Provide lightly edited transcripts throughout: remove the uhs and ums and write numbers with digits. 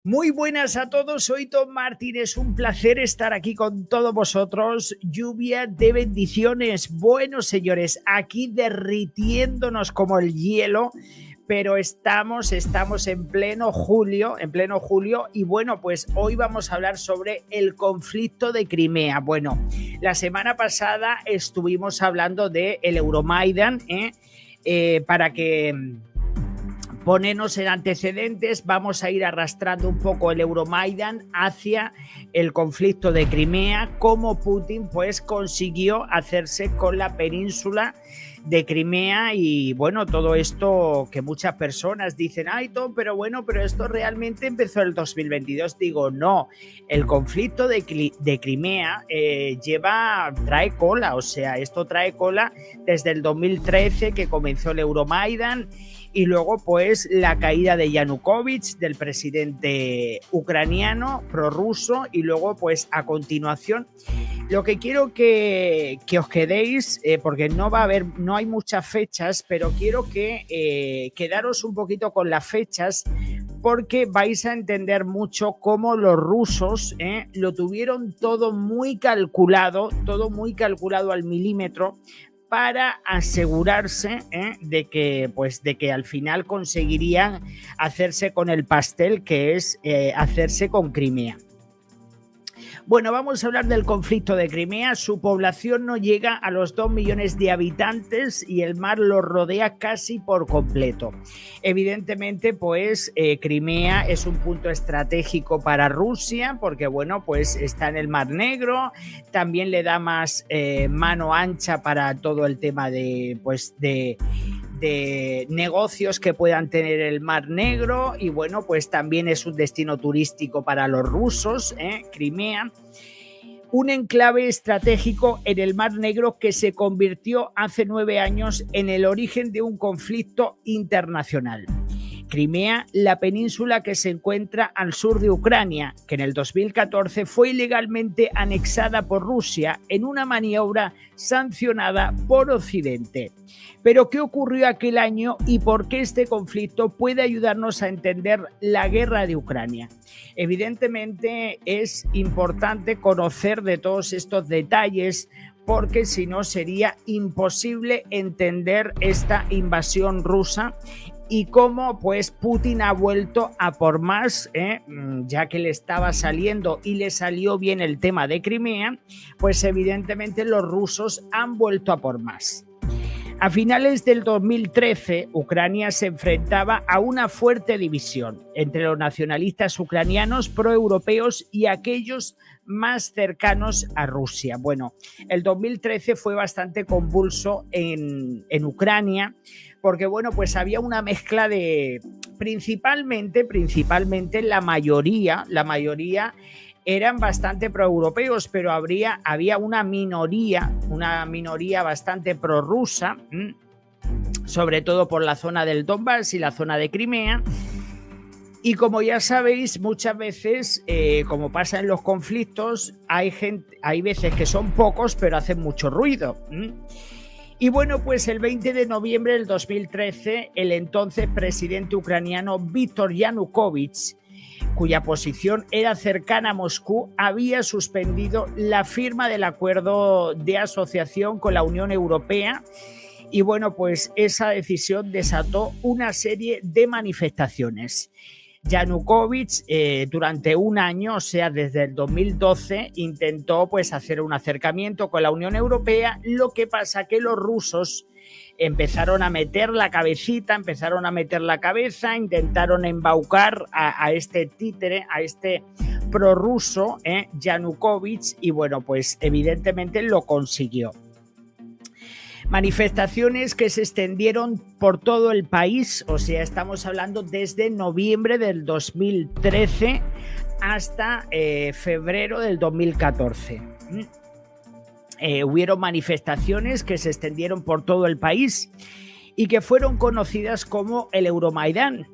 Muy buenas a todos, soy Tom Martín, es un placer estar aquí con todos vosotros. Lluvia de bendiciones. Bueno, señores, aquí derritiéndonos como el hielo, pero estamos en pleno julio y bueno, pues hoy vamos a hablar sobre el conflicto de Crimea. Bueno, la semana pasada estuvimos hablando de el Euromaidan, para que ponernos en antecedentes, vamos a ir arrastrando un poco el Euromaidan hacia el conflicto de Crimea, cómo Putin pues consiguió hacerse con la península de Crimea y bueno, todo esto que muchas personas dicen, ay Tom, pero bueno, pero esto realmente empezó en el 2022. Digo, no, el conflicto de Crimea trae cola, o sea, esto trae cola desde el 2013 que comenzó el Euromaidan y luego pues la caída de Yanukovych, del presidente ucraniano prorruso, y luego pues a continuación lo que quiero que os quedéis, porque no hay muchas fechas, pero quiero que quedaros un poquito con las fechas, porque vais a entender mucho cómo los rusos lo tuvieron todo muy calculado al milímetro, para asegurarse de que al final conseguirían hacerse con el pastel, que es hacerse con Crimea. Bueno, vamos a hablar del conflicto de Crimea. Su población no llega a los 2 millones de habitantes y el mar lo rodea casi por completo. Evidentemente, pues Crimea es un punto estratégico para Rusia porque, bueno, pues está en el Mar Negro, también le da más mano ancha para todo el tema de negocios que puedan tener el Mar Negro, y bueno, pues también es un destino turístico para los rusos, Crimea. Un enclave estratégico en el Mar Negro que se convirtió hace 9 años en el origen de un conflicto internacional. Crimea, la península que se encuentra al sur de Ucrania, que en el 2014 fue ilegalmente anexada por Rusia en una maniobra sancionada por Occidente. Pero ¿qué ocurrió aquel año y por qué este conflicto puede ayudarnos a entender la guerra de Ucrania? Evidentemente es importante conocer de todos estos detalles, porque si no sería imposible entender esta invasión rusa y cómo pues Putin ha vuelto a por más, ya que le estaba saliendo y le salió bien el tema de Crimea, pues evidentemente los rusos han vuelto a por más. A finales del 2013, Ucrania se enfrentaba a una fuerte división entre los nacionalistas ucranianos proeuropeos y aquellos más cercanos a Rusia. Bueno, el 2013 fue bastante convulso en Ucrania, porque bueno, pues había una mezcla de principalmente la mayoría eran bastante proeuropeos, pero había una minoría bastante prorrusa, sobre todo por la zona del Donbass y la zona de Crimea. Y como ya sabéis, muchas veces, como pasa en los conflictos, hay veces que son pocos, pero hacen mucho ruido. Y bueno, pues el 20 de noviembre del 2013, el entonces presidente ucraniano Víctor Yanukovych, cuya posición era cercana a Moscú, había suspendido la firma del acuerdo de asociación con la Unión Europea. Y bueno, pues esa decisión desató una serie de manifestaciones. Yanukovych durante un año, o sea, desde el 2012, intentó pues hacer un acercamiento con la Unión Europea. Lo que pasa que los rusos empezaron a meter la cabeza, intentaron embaucar a este títere, a este prorruso, Yanukovych, y bueno, pues evidentemente lo consiguió. Manifestaciones que se extendieron por todo el país, o sea, estamos hablando desde noviembre del 2013 hasta febrero del 2014. Hubieron manifestaciones que se extendieron por todo el país y que fueron conocidas como el Euromaidan.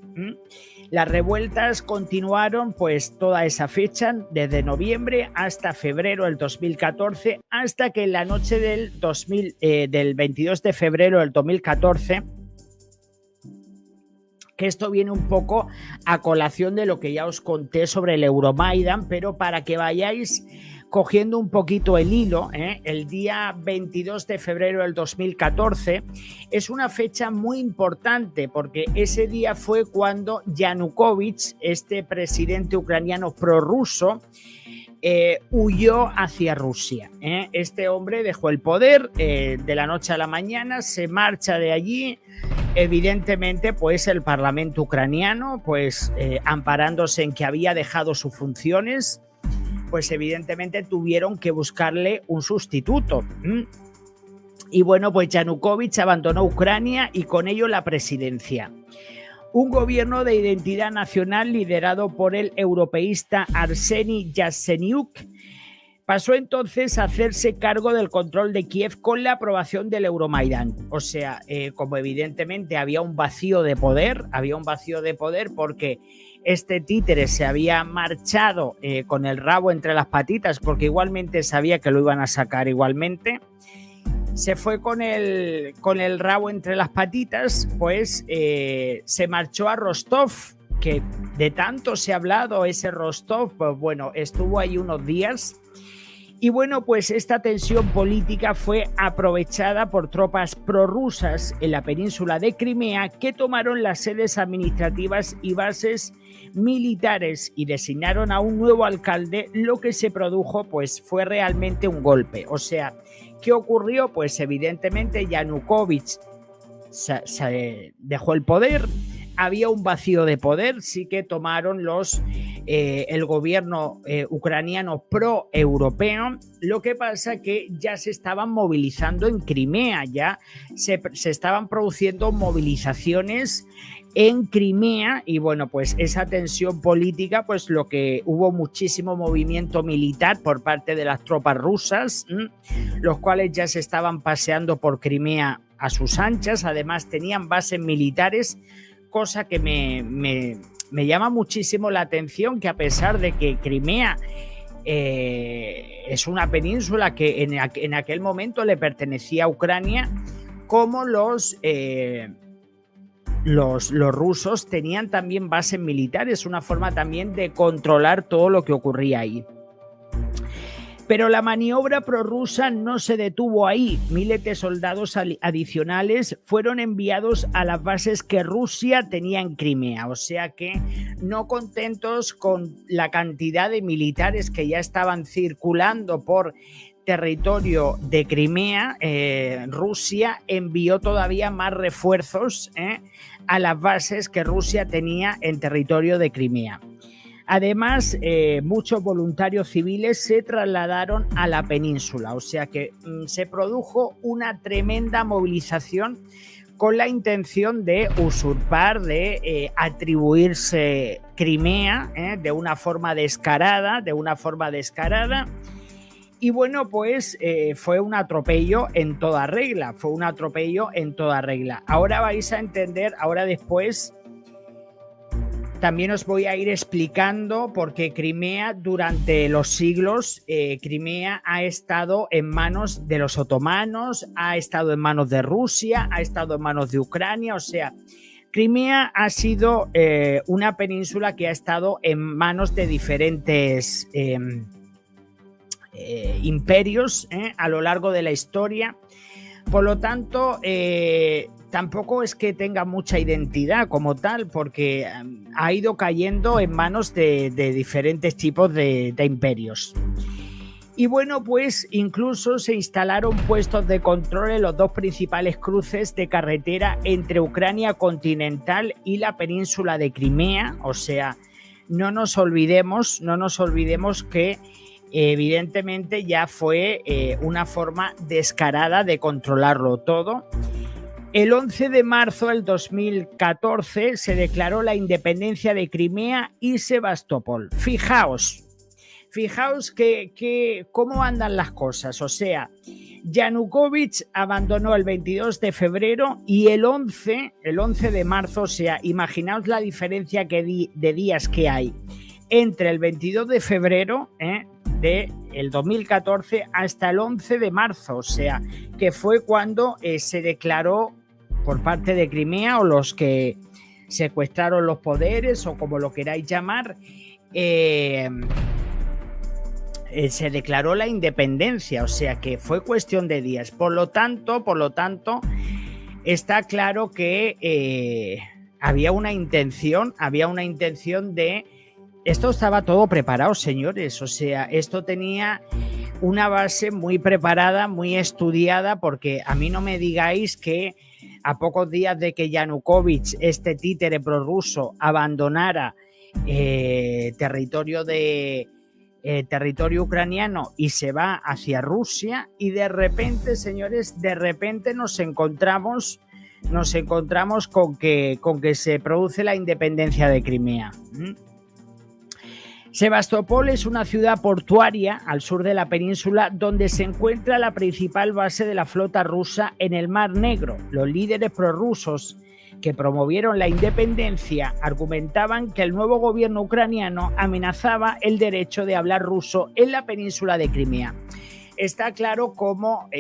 Las revueltas continuaron pues toda esa fecha, desde noviembre hasta febrero del 2014, hasta que en la noche del 22 de febrero del 2014 que esto viene un poco a colación de lo que ya os conté sobre el Euromaidan, pero para que vayáis cogiendo un poquito el hilo, el día 22 de febrero del 2014 es una fecha muy importante porque ese día fue cuando Yanukovych, este presidente ucraniano prorruso, huyó hacia Rusia. Este hombre dejó el poder de la noche a la mañana, se marcha de allí. Evidentemente, pues el Parlamento ucraniano, pues amparándose en que había dejado sus funciones, pues evidentemente tuvieron que buscarle un sustituto. Y bueno, pues Yanukovych abandonó Ucrania y con ello la presidencia. Un gobierno de identidad nacional liderado por el europeísta Arseniy Yatsenyuk pasó entonces a hacerse cargo del control de Kiev con la aprobación del Euromaidan. O sea, como evidentemente había un vacío de poder porque este títere se había marchado con el rabo entre las patitas porque igualmente sabía que lo iban a sacar igualmente. Se fue con el rabo entre las patitas, pues se marchó a Rostov, que de tanto se ha hablado ese Rostov, pues bueno, estuvo ahí unos días. Y bueno, pues esta tensión política fue aprovechada por tropas prorrusas en la península de Crimea que tomaron las sedes administrativas y bases militares y designaron a un nuevo alcalde. Lo que se produjo pues fue realmente un golpe. O sea, ¿qué ocurrió? Pues evidentemente Yanukovych se dejó el poder. Había un vacío de poder, sí que tomaron el gobierno ucraniano pro-europeo. Lo que pasa que ya se estaban movilizando en Crimea, ya se estaban produciendo movilizaciones en Crimea y bueno, pues esa tensión política, pues lo que hubo muchísimo movimiento militar por parte de las tropas rusas, los cuales ya se estaban paseando por Crimea a sus anchas, además tenían bases militares, cosa que me llama muchísimo la atención, que a pesar de que Crimea es una península que en aquel momento le pertenecía a Ucrania, como los rusos tenían también bases militares, una forma también de controlar todo lo que ocurría ahí. Pero la maniobra prorrusa no se detuvo ahí. Miles de soldados adicionales fueron enviados a las bases que Rusia tenía en Crimea. O sea que, no contentos con la cantidad de militares que ya estaban circulando por territorio de Crimea, Rusia envió todavía más refuerzos a las bases que Rusia tenía en territorio de Crimea. Además, muchos voluntarios civiles se trasladaron a la península, o sea que se produjo una tremenda movilización con la intención de usurpar, de atribuirse Crimea de una forma descarada, Y bueno, pues fue un atropello en toda regla, Ahora vais a entender, ahora después también os voy a ir explicando por qué Crimea durante los siglos, Crimea ha estado en manos de los otomanos, ha estado en manos de Rusia, ha estado en manos de Ucrania, o sea, Crimea ha sido una península que ha estado en manos de diferentes imperios a lo largo de la historia. Por lo tanto, tampoco es que tenga mucha identidad como tal, porque ha ido cayendo en manos de diferentes tipos de imperios. Y bueno, pues incluso se instalaron puestos de control en los dos principales cruces de carretera entre Ucrania continental y la península de Crimea. O sea, no nos olvidemos que evidentemente ya fue una forma descarada de controlarlo todo. El 11 de marzo del 2014 se declaró la independencia de Crimea y Sebastopol. Fijaos que cómo andan las cosas. O sea, Yanukovych abandonó el 22 de febrero y el 11 de marzo, o sea, imaginaos la diferencia de días que hay entre el 22 de febrero del 2014 hasta el 11 de marzo, o sea, que fue cuando se declaró por parte de Crimea, o los que secuestraron los poderes o como lo queráis llamar, se declaró la independencia, o sea que fue cuestión de días. Por lo tanto, está claro que había una intención de... Esto estaba todo preparado, señores, o sea, esto tenía una base muy preparada, muy estudiada, porque a mí no me digáis que a pocos días de que Yanukovych, este títere prorruso, abandonara territorio ucraniano y se va hacia Rusia, y de repente, señores, nos encontramos con que se produce la independencia de Crimea. Sebastopol es una ciudad portuaria al sur de la península donde se encuentra la principal base de la flota rusa en el Mar Negro. Los líderes prorrusos que promovieron la independencia argumentaban que el nuevo gobierno ucraniano amenazaba el derecho de hablar ruso en la península de Crimea. Está claro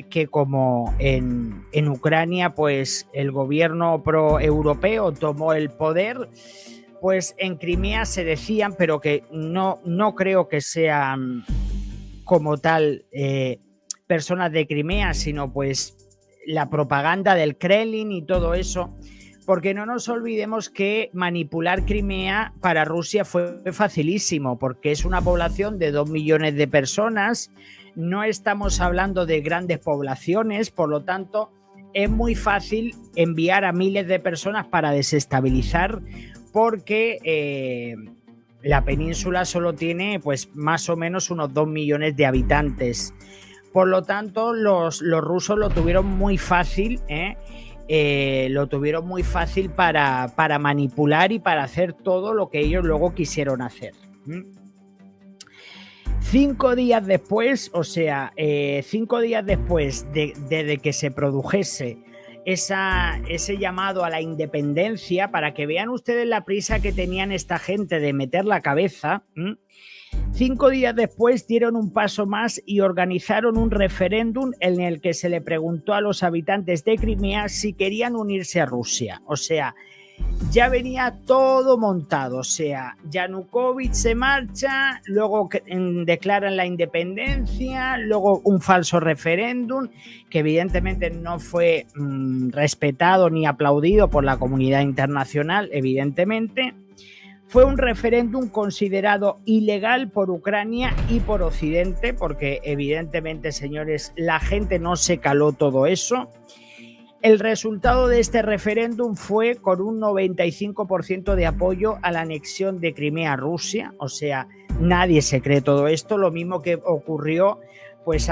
que como en Ucrania pues el gobierno pro-europeo tomó el poder, pues en Crimea se decían, pero que no creo que sean como tal personas de Crimea, sino pues la propaganda del Kremlin y todo eso, porque no nos olvidemos que manipular Crimea para Rusia fue facilísimo, porque es una población de 2 millones de personas, no estamos hablando de grandes poblaciones, por lo tanto es muy fácil enviar a miles de personas para desestabilizar, porque la península solo tiene pues más o menos unos 2 millones de habitantes. Por lo tanto, los rusos lo tuvieron muy fácil, para manipular y para hacer todo lo que ellos luego quisieron hacer. 5 días después, o sea, 5 días después de que se produjese ese llamado a la independencia, para que vean ustedes la prisa que tenían esta gente de meter la cabeza, 5 días después dieron un paso más y organizaron un referéndum en el que se le preguntó a los habitantes de Crimea si querían unirse a Rusia. O sea, ya venía todo montado, o sea, Yanukovych se marcha, luego declaran la independencia, luego un falso referéndum que evidentemente no fue respetado ni aplaudido por la comunidad internacional, evidentemente. Fue un referéndum considerado ilegal por Ucrania y por Occidente, porque evidentemente, señores, la gente no se caló todo eso. El resultado de este referéndum fue con un 95% de apoyo a la anexión de Crimea a Rusia, o sea, nadie se cree todo esto, lo mismo que ocurrió pues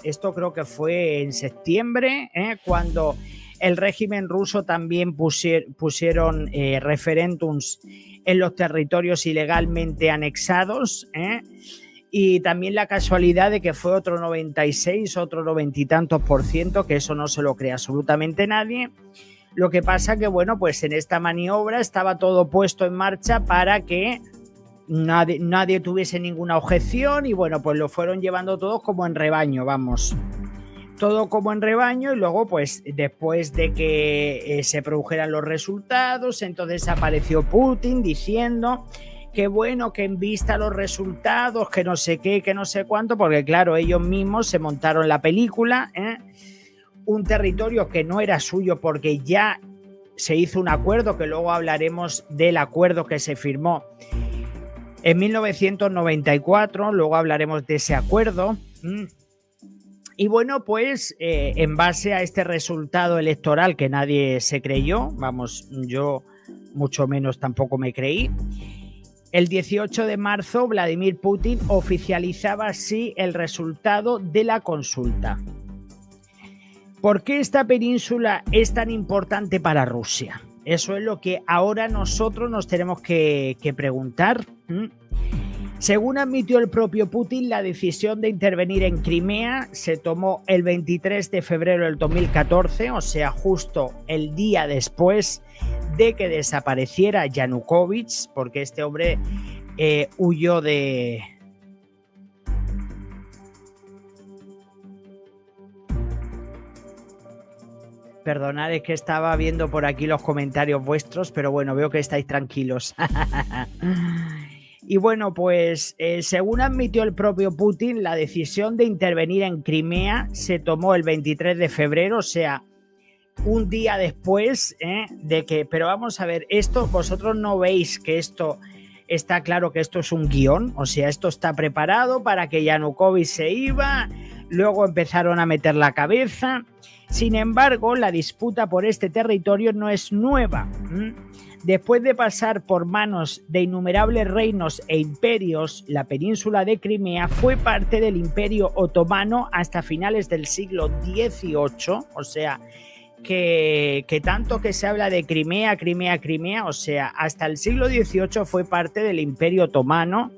esto creo que fue en septiembre, cuando el régimen ruso también pusieron referéndums en los territorios ilegalmente anexados, y también la casualidad de que fue otro 96, otro 90 y tantos %, que eso no se lo cree absolutamente nadie. Lo que pasa que, bueno, pues en esta maniobra estaba todo puesto en marcha para que nadie tuviese ninguna objeción, y bueno, pues lo fueron llevando todos como en rebaño, vamos. Todo como en rebaño, y luego pues después de que se produjeran los resultados, entonces apareció Putin diciendo que bueno, que en vista los resultados, que no sé qué, que no sé cuánto, porque claro, ellos mismos se montaron la película, un territorio que no era suyo porque ya se hizo un acuerdo, que luego hablaremos del acuerdo que se firmó en 1994, luego hablaremos de ese acuerdo. Y bueno, pues en base a este resultado electoral que nadie se creyó, vamos, yo mucho menos tampoco me creí, el 18 de marzo Vladimir Putin oficializaba así el resultado de la consulta. ¿Por qué esta península es tan importante para Rusia? Eso es lo que ahora nosotros nos tenemos que preguntar. Según admitió el propio Putin, la decisión de intervenir en Crimea se tomó el 23 de febrero del 2014, o sea, justo el día después de que desapareciera Yanukovych, porque este hombre huyó de... Perdonad, es que estaba viendo por aquí los comentarios vuestros, pero bueno, veo que estáis tranquilos. Y bueno, pues según admitió el propio Putin, la decisión de intervenir en Crimea se tomó el 23 de febrero, o sea, un día después de que... Pero vamos a ver, esto, vosotros no veis que esto... Está claro que esto es un guión, o sea, esto está preparado para que Yanukovych se iba, luego empezaron a meter la cabeza. Sin embargo, la disputa por este territorio no es nueva. Después de pasar por manos de innumerables reinos e imperios, la península de Crimea fue parte del Imperio Otomano hasta finales del siglo XVIII, o sea, que tanto que se habla de Crimea, o sea, hasta el siglo XVIII fue parte del Imperio Otomano.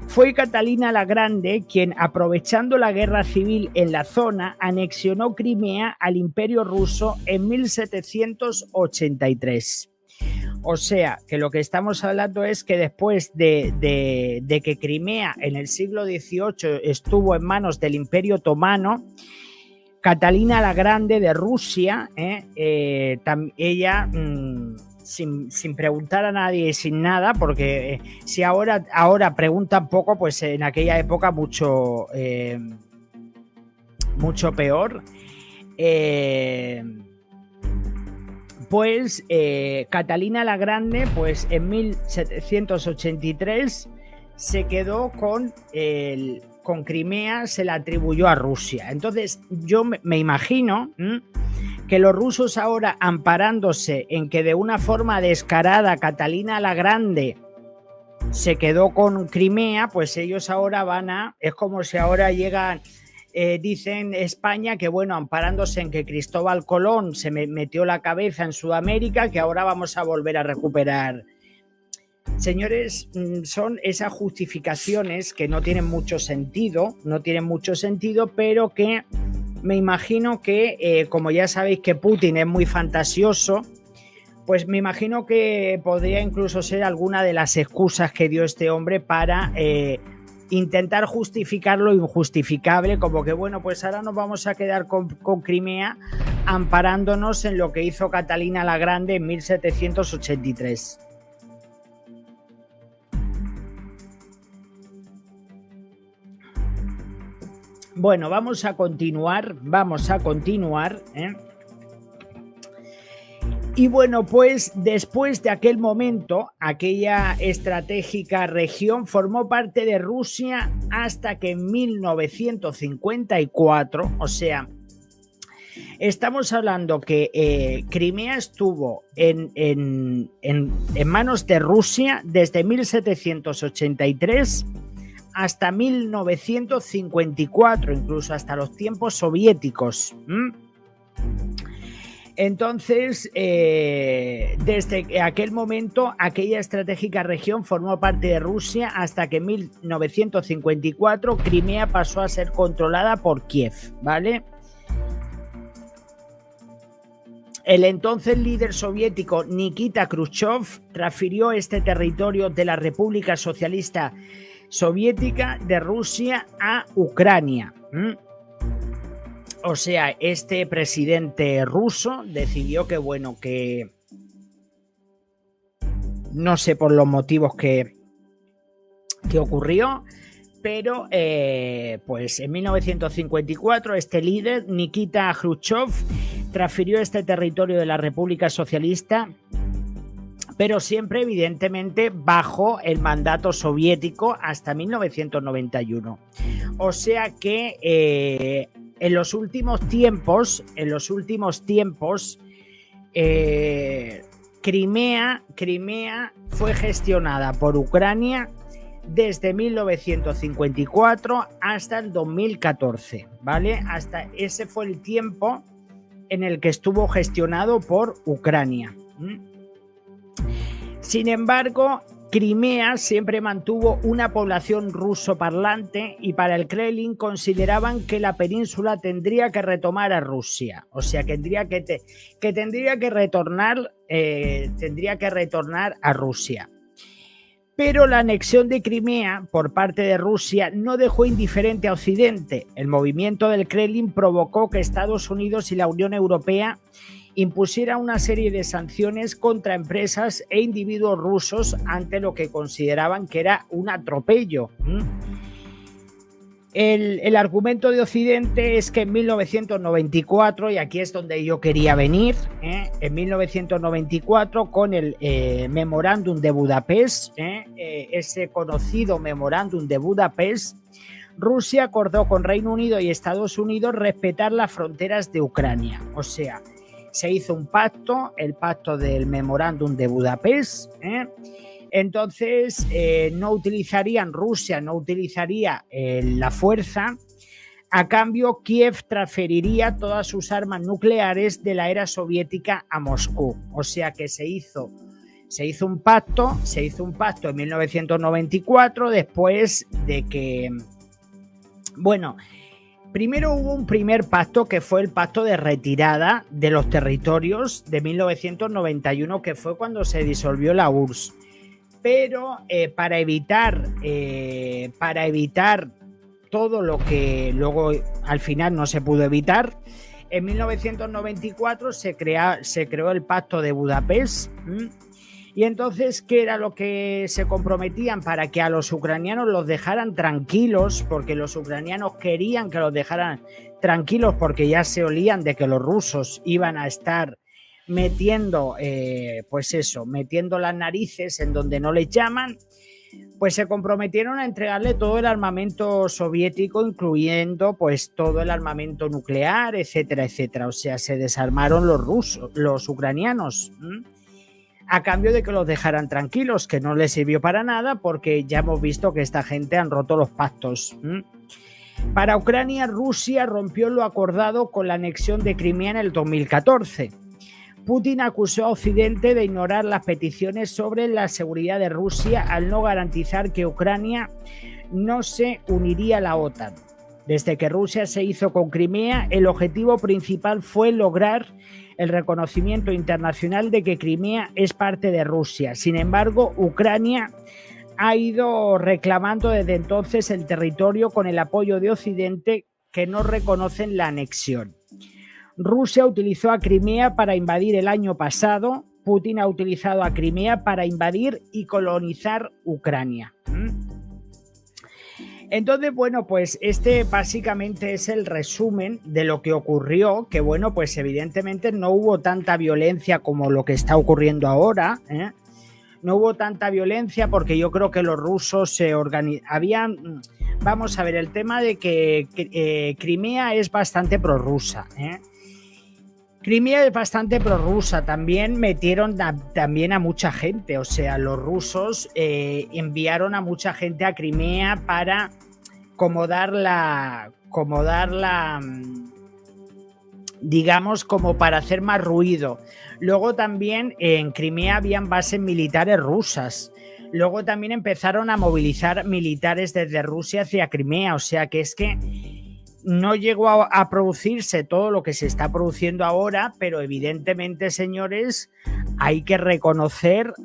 Fue Catalina la Grande quien, aprovechando la guerra civil en la zona, anexionó Crimea al Imperio Ruso en 1783. O sea, que lo que estamos hablando es que después de que Crimea en el siglo XVIII estuvo en manos del Imperio Otomano, Catalina la Grande de Rusia, ella, sin preguntar a nadie y sin nada, porque si ahora preguntan poco, pues en aquella época mucho peor. Catalina la Grande, pues en 1783 se quedó con Crimea, se la atribuyó a Rusia. Entonces yo me imagino que los rusos ahora, amparándose en que de una forma descarada Catalina la Grande se quedó con Crimea, pues ellos ahora es como si ahora llegan, dicen España que bueno, amparándose en que Cristóbal Colón se metió la cabeza en Sudamérica, que ahora vamos a volver a recuperar. Señores, son esas justificaciones que no tienen mucho sentido, pero que me imagino que, como ya sabéis que Putin es muy fantasioso, pues me imagino que podría incluso ser alguna de las excusas que dio este hombre para intentar justificar lo injustificable, como que bueno, pues ahora nos vamos a quedar con Crimea amparándonos en lo que hizo Catalina la Grande en 1783. Bueno, vamos a continuar. Y bueno, pues después de aquel momento, aquella estratégica región formó parte de Rusia hasta que en 1954, o sea, estamos hablando que Crimea estuvo en manos de Rusia desde 1783 hasta 1954, incluso hasta los tiempos soviéticos. Entonces, desde aquel momento, aquella estratégica región formó parte de Rusia hasta que en 1954 Crimea pasó a ser controlada por Kiev, ¿vale? El entonces líder soviético Nikita Khrushchev transfirió este territorio de la República Socialista Soviética de Rusia a Ucrania. O sea, este presidente ruso decidió que, bueno, que no sé por los motivos que ocurrió, pero pues en 1954 este líder, Nikita Khrushchev, transfirió este territorio de la República Socialista, pero siempre evidentemente bajo el mandato soviético hasta 1991. O sea que en los últimos tiempos, Crimea fue gestionada por Ucrania desde 1954 hasta el 2014, ¿vale? Hasta ese fue el tiempo en el que estuvo gestionado por Ucrania. Sin embargo, Crimea siempre mantuvo una población ruso parlante y para el Kremlin consideraban que la península tendría que retomar a Rusia, o sea, que tendría que retornar a Rusia. Pero la anexión de Crimea por parte de Rusia no dejó indiferente a Occidente. El movimiento del Kremlin provocó que Estados Unidos y la Unión Europea impusieran una serie de sanciones contra empresas e individuos rusos ante lo que consideraban que era un atropello. El argumento de Occidente es que en 1994, y aquí es donde yo quería venir, en 1994 con el Memorándum de Budapest, ese conocido Memorándum de Budapest, Rusia acordó con Reino Unido y Estados Unidos respetar las fronteras de Ucrania. O sea, se hizo un pacto, el pacto del Memorándum de Budapest, entonces Rusia no utilizaría la fuerza. A cambio, Kiev transferiría todas sus armas nucleares de la era soviética a Moscú. O sea que se hizo un pacto en 1994 después de que, bueno, primero hubo un primer pacto que fue el pacto de retirada de los territorios de 1991, que fue cuando se disolvió la URSS. Pero para evitar todo lo que luego al final no se pudo evitar, en 1994 se creó el Pacto de Budapest. Y entonces, ¿qué era lo que se comprometían? Para que a los ucranianos los dejaran tranquilos, porque los ucranianos querían que los dejaran tranquilos porque ya se olían de que los rusos iban a estar metiendo las narices en donde no les llaman. Pues se comprometieron a entregarle todo el armamento soviético, incluyendo pues todo el armamento nuclear, etcétera, etcétera. O sea, se desarmaron los ucranianos, a cambio de que los dejaran tranquilos, que no les sirvió para nada porque ya hemos visto que esta gente han roto los pactos. Para Ucrania, Rusia rompió lo acordado con la anexión de Crimea en el 2014. Putin acusó a Occidente de ignorar las peticiones sobre la seguridad de Rusia al no garantizar que Ucrania no se uniría a la OTAN. Desde que Rusia se hizo con Crimea, el objetivo principal fue lograr el reconocimiento internacional de que Crimea es parte de Rusia. Sin embargo, Ucrania ha ido reclamando desde entonces el territorio con el apoyo de Occidente, que no reconocen la anexión. Rusia utilizó a Crimea para invadir el año pasado. Putin ha utilizado a Crimea para invadir y colonizar Ucrania. Entonces, bueno, pues este básicamente es el resumen de lo que ocurrió, que bueno, pues evidentemente no hubo tanta violencia como lo que está ocurriendo ahora, No hubo tanta violencia porque yo creo que los rusos se organizaban. Vamos a ver, el tema de que Crimea es bastante prorrusa, Crimea es bastante prorrusa. También metieron también a mucha gente. O sea, los rusos enviaron a mucha gente a Crimea para digamos, como para hacer más ruido. Luego también en Crimea habían bases militares rusas. Luego también empezaron a movilizar militares desde Rusia hacia Crimea. O sea que es que no llegó a producirse todo lo que se está produciendo ahora, pero evidentemente, señores, hay que reconocer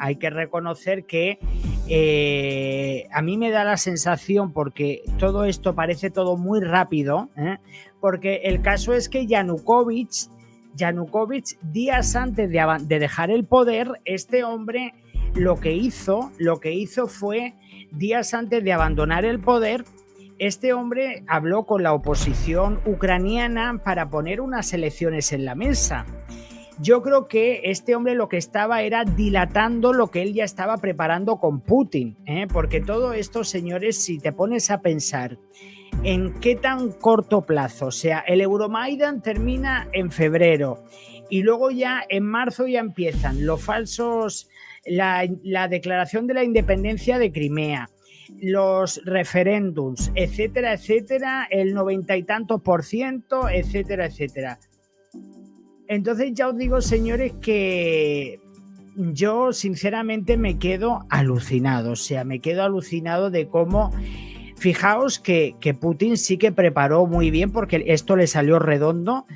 que a mí me da la sensación, porque todo esto parece todo muy rápido, porque el caso es que Yanukovych, días antes de dejar el poder, este hombre lo que hizo fue, días antes de abandonar el poder, este hombre habló con la oposición ucraniana para poner unas elecciones en la mesa. Yo creo que este hombre lo que estaba era dilatando lo que él ya estaba preparando con Putin, porque todo esto, señores, si te pones a pensar en qué tan corto plazo, o sea, el Euromaidan termina en febrero y luego ya en marzo ya empiezan los falsos, la declaración de la independencia de Crimea, los referéndums, etcétera, etcétera, el 90 y tantos %, etcétera, etcétera. Entonces ya os digo, señores, que yo sinceramente me quedo alucinado. O sea, me quedo alucinado de cómo... Fijaos que Putin sí que preparó muy bien, porque esto le salió redondo,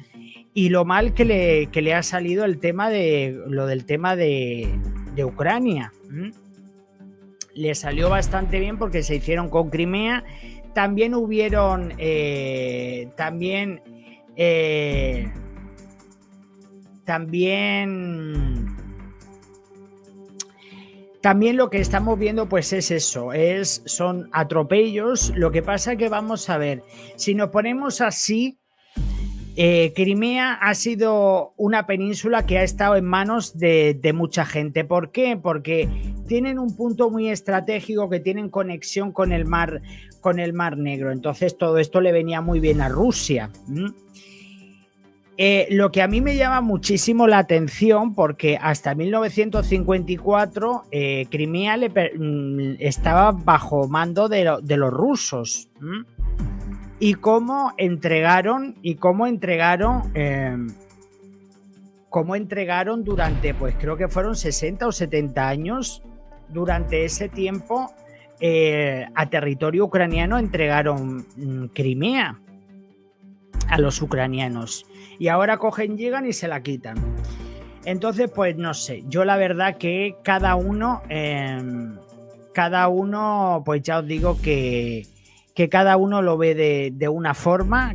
y lo mal que le ha salido el tema de Ucrania. le salió bastante bien porque se hicieron con Crimea. También hubieron también lo que estamos viendo pues es eso, son atropellos. Lo que pasa que vamos a ver, si nos ponemos así, Crimea ha sido una península que ha estado en manos de mucha gente. ¿Por qué? Porque tienen un punto muy estratégico, que tienen conexión con el mar Negro. Entonces todo esto le venía muy bien a Rusia. Lo que a mí me llama muchísimo la atención, porque hasta 1954 Crimea estaba bajo mando de los rusos. Y cómo entregaron durante, pues creo que fueron 60 o 70 años, durante ese tiempo a territorio ucraniano entregaron Crimea a los ucranianos, y ahora cogen, llegan y se la quitan. Entonces pues no sé, yo la verdad que cada uno pues ya os digo que cada uno lo ve de una forma,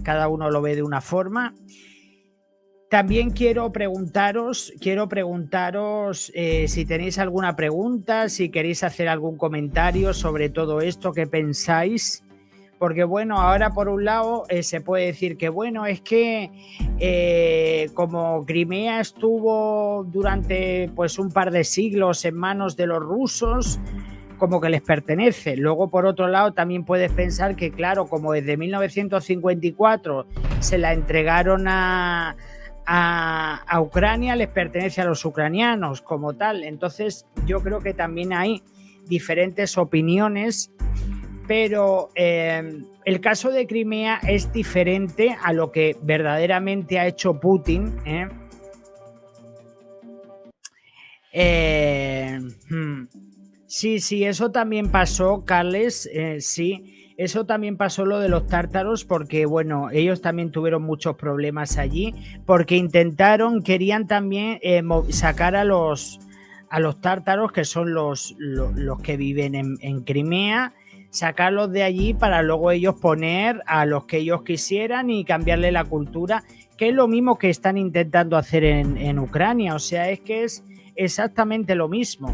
También quiero preguntaros si tenéis alguna pregunta, si queréis hacer algún comentario sobre todo esto, qué pensáis. Porque bueno, ahora por un lado se puede decir que bueno, es que como Crimea estuvo durante pues un par de siglos en manos de los rusos, como que les pertenece. Luego, por otro lado, también puedes pensar que, claro, como desde 1954 se la entregaron a Ucrania, les pertenece a los ucranianos como tal. Entonces, yo creo que también hay diferentes opiniones, pero el caso de Crimea es diferente a lo que verdaderamente ha hecho Putin. Sí, eso también pasó, Carles, sí, eso también pasó lo de los tártaros, porque bueno, ellos también tuvieron muchos problemas allí, porque querían también sacar a los tártaros, que son los que viven en Crimea, sacarlos de allí para luego ellos poner a los que ellos quisieran y cambiarle la cultura, que es lo mismo que están intentando hacer en Ucrania. O sea, es que es exactamente lo mismo.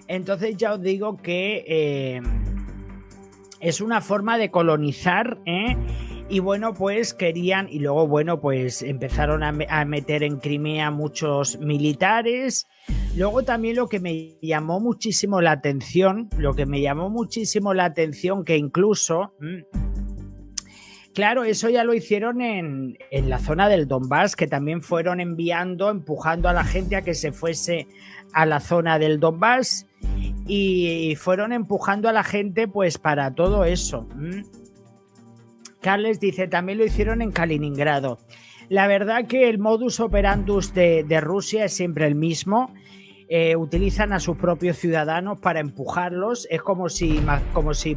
Entonces ya os digo que es una forma de colonizar, y bueno, pues querían, y luego bueno, pues empezaron a meter en Crimea muchos militares. Luego también lo que me llamó muchísimo la atención, que incluso, claro, eso ya lo hicieron en la zona del Donbass, que también fueron empujando a la gente a que se fuese a la zona del Donbass, y fueron empujando a la gente pues para todo eso. Carles dice, también lo hicieron en Kaliningrado. La verdad que el modus operandus de Rusia es siempre el mismo. Utilizan a sus propios ciudadanos para empujarlos. Es como si,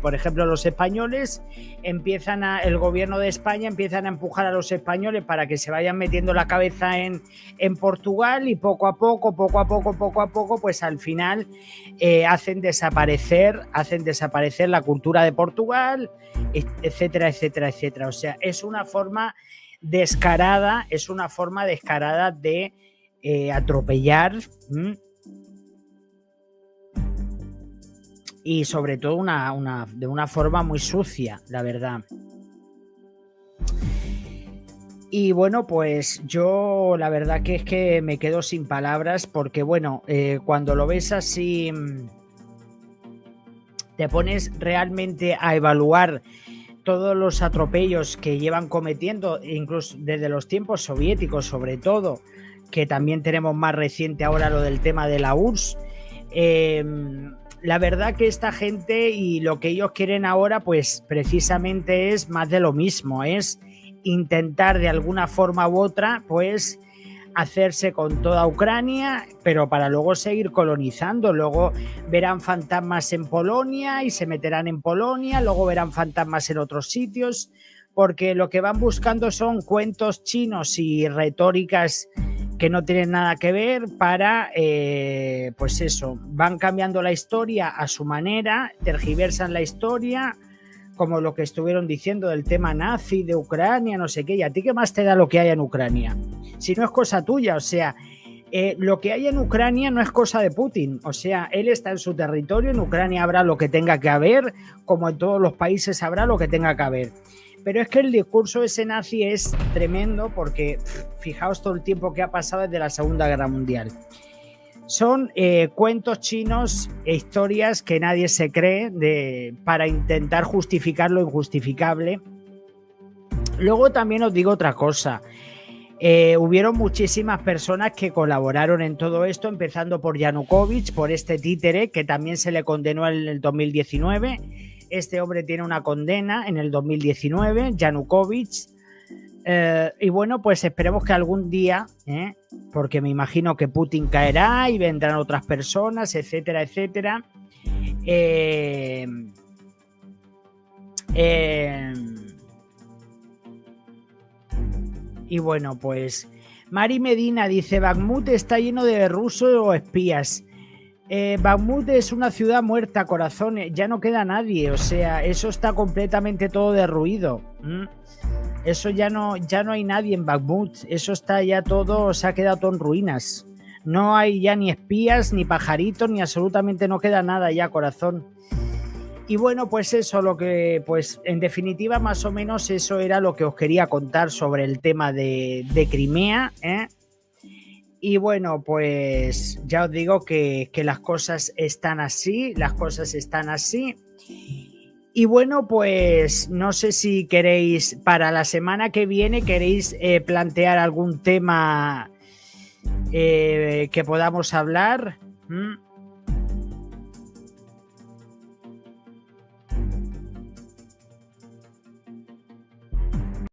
por ejemplo, los españoles el gobierno de España empiezan a empujar a los españoles para que se vayan metiendo la cabeza en Portugal, y poco a poco, pues al final hacen desaparecer la cultura de Portugal, etcétera. O sea, es una forma descarada de atropellar, y sobre todo de una forma muy sucia, la verdad. Y bueno, pues yo la verdad que es que me quedo sin palabras, porque bueno, cuando lo ves así, te pones realmente a evaluar todos los atropellos que llevan cometiendo, incluso desde los tiempos soviéticos, sobre todo, que también tenemos más reciente ahora lo del tema de la URSS. La verdad que esta gente, y lo que ellos quieren ahora, pues precisamente es más de lo mismo, es intentar de alguna forma u otra pues hacerse con toda Ucrania, pero para luego seguir colonizando. Luego verán fantasmas en Polonia y se meterán en Polonia, luego verán fantasmas en otros sitios. porque lo que van buscando son cuentos chinos y retóricas que no tienen nada que ver para, pues eso, van cambiando la historia a su manera, tergiversan la historia, como lo que estuvieron diciendo del tema nazi de Ucrania, no sé qué. ¿Y a ti qué más te da lo que hay en Ucrania? Si no es cosa tuya, o sea, lo que hay en Ucrania no es cosa de Putin, o sea, él está en su territorio, en Ucrania habrá lo que tenga que haber, como en todos los países habrá lo que tenga que haber. Pero es que el discurso ese nazi es tremendo porque fijaos todo el tiempo que ha pasado desde la Segunda Guerra Mundial. Son cuentos chinos e historias que nadie se cree para intentar justificar lo injustificable. Luego también os digo otra cosa. Hubieron muchísimas personas que colaboraron en todo esto, empezando por Yanukovych, por este títere que también se le condenó en el 2019. Este hombre tiene una condena en el 2019, Yanukovych. Y bueno, pues esperemos que algún día, porque me imagino que Putin caerá y vendrán otras personas, etcétera, etcétera. Y bueno, pues Mari Medina dice: Bakhmut está lleno de rusos o espías. Bakhmut es una ciudad muerta, corazones, ya no queda nadie, o sea, eso está completamente todo derruido. Eso ya no hay nadie en Bakhmut, eso está ya todo, se ha quedado todo en ruinas. No hay ya ni espías, ni pajaritos, ni absolutamente no queda nada ya, corazón. Y bueno, pues eso, lo que, pues en definitiva, más o menos eso era lo que os quería contar sobre el tema de Crimea, Y bueno, pues ya os digo que las cosas están así, Y bueno, pues no sé si queréis, para la semana que viene, queréis plantear algún tema que podamos hablar.